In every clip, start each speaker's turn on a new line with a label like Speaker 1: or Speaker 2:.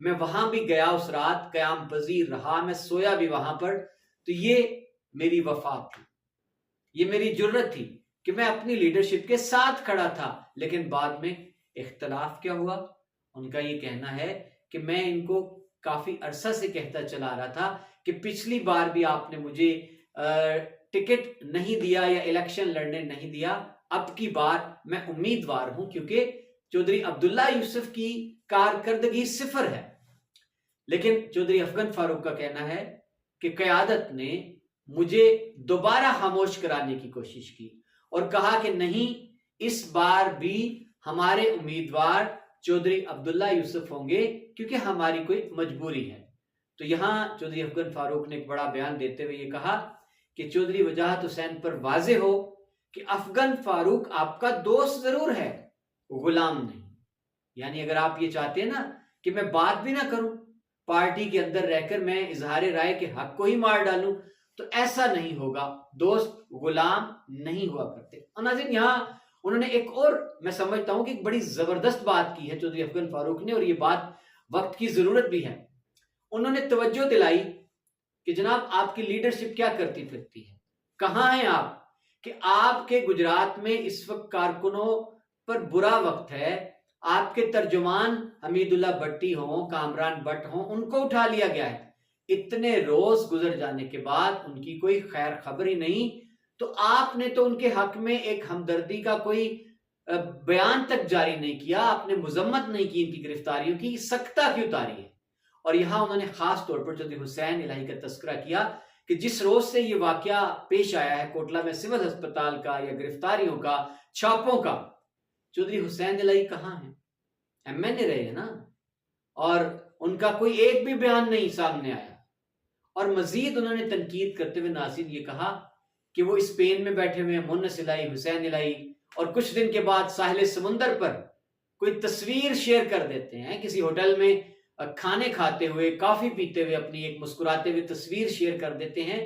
Speaker 1: میں وہاں بھی گیا اس رات، قیام پذیر رہا، میں سویا بھی وہاں پر. تو یہ میری وفا تھی، یہ میری جرت تھی کہ میں اپنی لیڈرشپ کے ساتھ کھڑا تھا. لیکن بعد میں اختلاف کیا ہوا؟ ان کا یہ کہنا ہے کہ میں ان کو کافی عرصہ سے کہتا چلا رہا تھا کہ پچھلی بار بھی آپ نے مجھے ٹکٹ نہیں دیا یا الیکشن لڑنے نہیں دیا، اب کی بار میں امیدوار ہوں، کیونکہ چودھری عبداللہ یوسف کی کارکردگی صفر ہے. لیکن چودھری افغان فاروق کا کہنا ہے کہ قیادت نے مجھے دوبارہ خاموش کرانے کی کوشش کی اور کہا کہ نہیں، اس بار بھی ہمارے امیدوار چودھری عبداللہ یوسف ہوں گے کیونکہ ہماری کوئی مجبوری ہے. تو یہاں چودھری افغان فاروق نے ایک بڑا بیان دیتے ہوئے یہ کہا کہ چودھری وجاہت حسین پر واضح ہو کہ افغان فاروق آپ کا دوست ضرور ہے، غلام نہیں. یعنی اگر آپ یہ چاہتے ہیں نا کہ میں بات بھی نہ کروں، پارٹی کے اندر رہ کر میں اظہار رائے کے حق کو ہی مار ڈالوں، تو ایسا نہیں ہوگا. دوست غلام نہیں ہوا کرتے. اور ناظرین، یہاں انہوں نے ایک اور میں سمجھتا ہوں کہ ایک بڑی زبردست بات کی ہے چودھری افغان فاروق نے، اور یہ بات وقت کی ضرورت بھی ہے. انہوں نے توجہ دلائی کہ جناب آپ کی لیڈرشپ کیا کرتی پھرتی ہے، کہاں ہیں آپ، کہ آپ کے گجرات میں اس وقت کارکنوں پر برا وقت ہے. آپ کے ترجمان حمید اللہ بٹی ہوں، کامران بٹ ہوں، ان کو اٹھا لیا گیا ہے. اتنے روز گزر جانے کے بعد ان کی کوئی خیر خبر ہی نہیں. تو آپ نے تو ان کے حق میں ایک ہمدردی کا کوئی بیان تک جاری نہیں کیا، آپ نے مذمت نہیں کی ان کی گرفتاریوں کی، سکتہ کیوں اتاری ہے. اور یہاں انہوں نے خاص طور پر چودھری حسین الہی کا تذکرہ کیا کہ جس روز سے یہ واقعہ پیش آیا ہے کوٹلہ میں سول ہسپتال کا یا گرفتاریوں کا، چھاپوں کا، چودھری حسین الہی کہاں ہیں؟ ایم این اے رہے ہیں نا، اور ان کا کوئی ایک بھی بیان نہیں سامنے آیا. اور مزید انہوں نے تنقید کرتے ہوئے ناظرین یہ کہا کہ وہ اسپین میں بیٹھے ہوئے مونس الہی، حسین الہی، اور کچھ دن کے بعد ساحل سمندر پر کوئی تصویر شیئر کر دیتے ہیں، کسی ہوٹل میں کھانے کھاتے ہوئے، کافی پیتے ہوئے اپنی ایک مسکراتے ہوئے تصویر شیئر کر دیتے ہیں.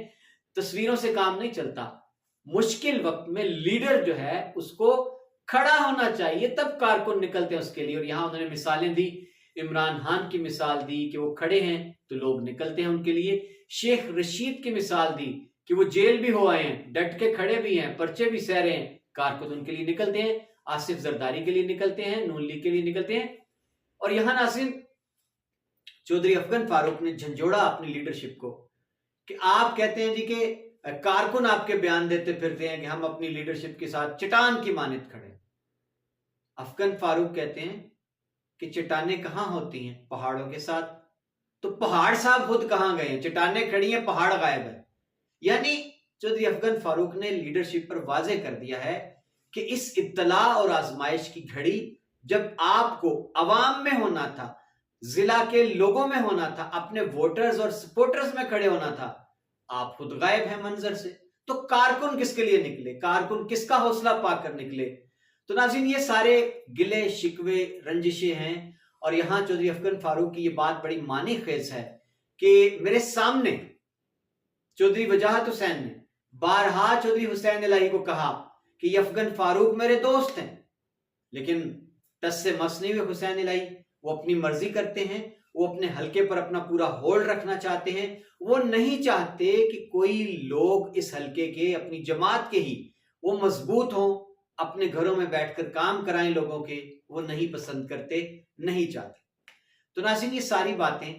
Speaker 1: تصویروں سے کام نہیں چلتا. مشکل وقت میں لیڈر جو ہے اس کو کھڑا ہونا چاہیے، تب کارکن نکلتے ہیں اس کے لیے. اور یہاں انہوں نے مثالیں دی، عمران خان کی مثال دی کہ وہ کھڑے ہیں تو لوگ نکلتے ہیں ان کے لیے. شیخ رشید کی مثال دی کہ وہ جیل بھی ہو آئے ہیں، ڈٹ کے کھڑے بھی ہیں، پرچے بھی سہ رہے ہیں، کارکن ان کے لیے نکلتے ہیں. آصف زرداری کے لیے نکلتے ہیں، نون لیگ کے لیے نکلتے ہیں. اور یہاں ناظرین چودھری افغان فاروق نے جھنجھوڑا اپنی لیڈرشپ کو کہ آپ کہتے ہیں جی کہ کارکن آپ کے بیان دیتے پھرتے ہیں کہ ہم اپنی لیڈرشپ کے ساتھ چٹان کی مانند کھڑے. افغان فاروق کہتے ہیں کہ چٹانیں کہاں ہوتی ہیں؟ پہاڑوں کے ساتھ. تو پہاڑ صاحب خود کہاں گئے ہیں؟ چٹانیں کھڑی ہیں، پہاڑ غائب ہے. یعنی چودھری افغان فاروق نے لیڈرشپ پر واضح کر دیا ہے کہ اس ابتلا اور آزمائش کی گھڑی جب آپ کو عوام میں ہونا تھا، ضلع کے لوگوں میں ہونا تھا، اپنے ووٹرز اور سپورٹرز میں کھڑے ہونا تھا، آپ خود غائب ہیں منظر سے. تو کارکن کس کے لیے نکلے؟ کارکن کس کا حوصلہ پا کر نکلے؟ تو ناظرین یہ سارے گلے شکوے رنجشیں ہیں. اور یہاں چودھری افغان فاروق کی یہ بات بڑی معنی خیز ہے کہ میرے سامنے چودھری وجاہت حسین نے بارہا چودھری حسین الہی کو کہا کہ یہ افغان فاروق میرے دوست ہیں، لیکن ٹس سے مس نہیں ہوئے حسین الہی. وہ اپنی مرضی کرتے ہیں، وہ اپنے حلقے پر اپنا پورا ہولڈ رکھنا چاہتے ہیں. وہ نہیں چاہتے کہ کوئی لوگ اس حلقے کے، اپنی جماعت کے ہی وہ مضبوط ہوں، اپنے گھروں میں بیٹھ کر کام کرائیں لوگوں کے. وہ نہیں پسند کرتے، نہیں چاہتے. تو ناظرین یہ ساری باتیں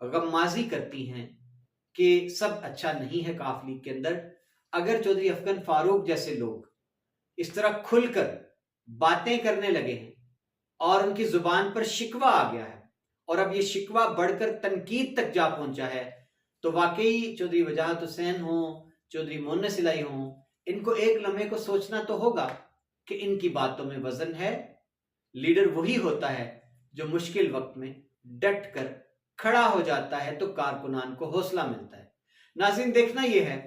Speaker 1: غمازی کرتی ہیں کہ سب اچھا نہیں ہے کاف لیگ کے اندر. اگر چودھری افغان فاروق جیسے لوگ اس طرح کھل کر باتیں کرنے لگے ہیں اور ان کی زبان پر شکوہ آ گیا ہے اور اب یہ شکوہ بڑھ کر تنقید تک جا پہنچا ہے، تو واقعی چودھری وجاہت حسین ہوں، چودھری مونس الہی ہوں، ان کو ایک لمحے کو سوچنا تو ہوگا کہ ان کی باتوں میں وزن ہے. لیڈر وہی ہوتا ہے جو مشکل وقت میں ڈٹ کر کھڑا ہو جاتا ہے تو کارکنان کو حوصلہ ملتا ہے. ناظرین دیکھنا یہ ہے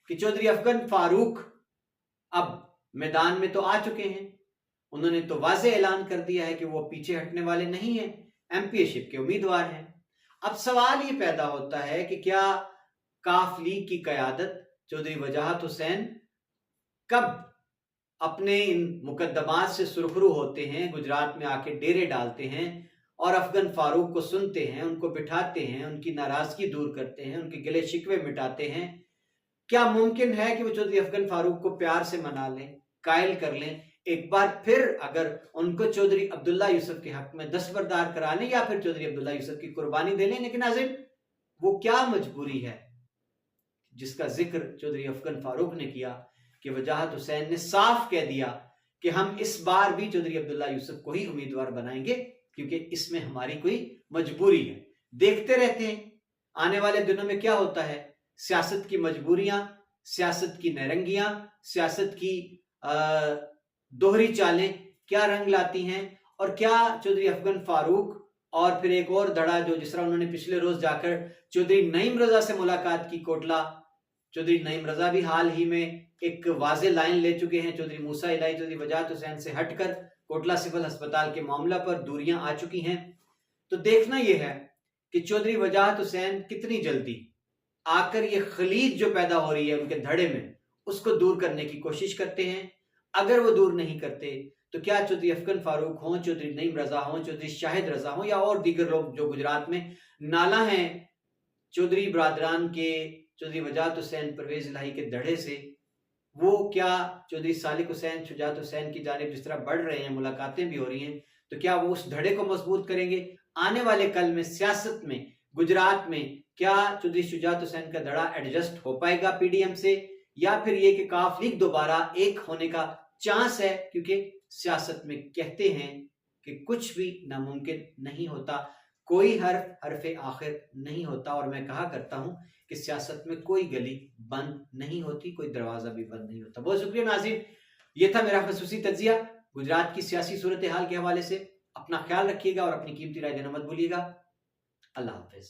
Speaker 1: کہ چودھری افغان فاروق اب میدان میں تو آ چکے ہیں. انہوں نے تو واضح اعلان کر دیا ہے کہ وہ پیچھے ہٹنے والے نہیں ہیں، ایم پی اے شپ کے امیدوار ہیں. اب سوال یہ پیدا ہوتا ہے کہ کیا کاف لیگ کی قیادت چودھری وجاہت حسین کب اپنے ان مقدمات سے سرخرو ہوتے ہیں، گجرات میں آ کے ڈیرے ڈالتے ہیں اور افغان فاروق کو سنتے ہیں, ان کو بٹھاتے ہیں, ان کی ناراضگی دور کرتے ہیں, ان کے گلے شکوے مٹاتے ہیں, کیا ممکن ہے کہ وہ چودھری افغان فاروق کو پیار سے منا لیں, قائل کر لیں, ایک بار پھر اگر ان کو چودھری عبداللہ یوسف کے حق میں دستبردار کرا لیں یا پھر چودھری عبداللہ یوسف کی قربانی دے لیں؟ لیکن ناظرین, وہ کیا مجبوری ہے جس کا ذکر چودھری افغان فاروق نے کیا کہ وجاہت حسین نے صاف کہہ دیا کہ ہم اس بار بھی چودھری عبداللہ یوسف کو ہی امیدوار بنائیں گے کیونکہ اس میں ہماری کوئی مجبوری ہے. دیکھتے رہتے ہیں آنے والے دنوں میں کیا ہوتا ہے. سیاست کی مجبوریاں, سیاست کی نیرنگیاں, سیاست کی دوہری چالیں کیا رنگ لاتی ہیں, اور کیا چودھری افغان فاروق اور پھر ایک اور دھڑا جو جس طرح انہوں نے پچھلے روز جا کر چودھری نعیم رضا سے ملاقات کی کوٹلہ, چودھری نعیم رضا بھی حال ہی میں ایک واضح لائن لے چکے ہیں. چودھری موسیٰ الہی چودھری وجاہت حسین سے ہٹ کر کوٹلہ سول ہسپتال کے معاملہ پر دوریاں آ چکی ہیں. تو دیکھنا یہ ہے کہ چودھری وجاہت حسین کتنی جلدی آ کر یہ خلیج جو پیدا ہو رہی ہے ان کے دھڑے میں اس کو دور کرنے کی کوشش کرتے ہیں. اگر وہ دور نہیں کرتے تو کیا چودھری افغان فاروق ہوں, چودھری نعیم رضا ہوں, چودھری شاہد رضا ہوں یا اور دیگر لوگ جو گجرات میں نالا ہیں چودھری برادران کے چودھری وجاہت حسین پرویز الہی کے دھڑے سے, وہ کیا چودھری سالک حسین شجاعت حسین کی جانب جس طرح بڑھ رہے ہیں, ملاقاتیں بھی ہو رہی ہیں, تو کیا وہ اس دھڑے کو مضبوط کریں گے؟ آنے والے کل میں سیاست میں گجرات میں کیا چودھری شجاعت حسین کا دھڑا ایڈجسٹ ہو پائے گا پی ڈی ایم سے, یا پھر یہ کہ کاف لیگ دوبارہ ایک ہونے کا چانس ہے؟ کیونکہ سیاست میں کہتے ہیں کہ کچھ بھی ناممکن نہیں ہوتا, کوئی حرف آخر نہیں ہوتا, اور میں کہا کرتا ہوں کہ سیاست میں کوئی گلی بند نہیں ہوتی, کوئی دروازہ بھی بند نہیں ہوتا. بہت شکریہ ناظرین, یہ تھا میرا خصوصی تجزیہ گجرات کی سیاسی صورتحال کے حوالے سے. اپنا خیال رکھیے گا اور اپنی قیمتی رائے دینا مت بھولیے گا. اللہ حافظ.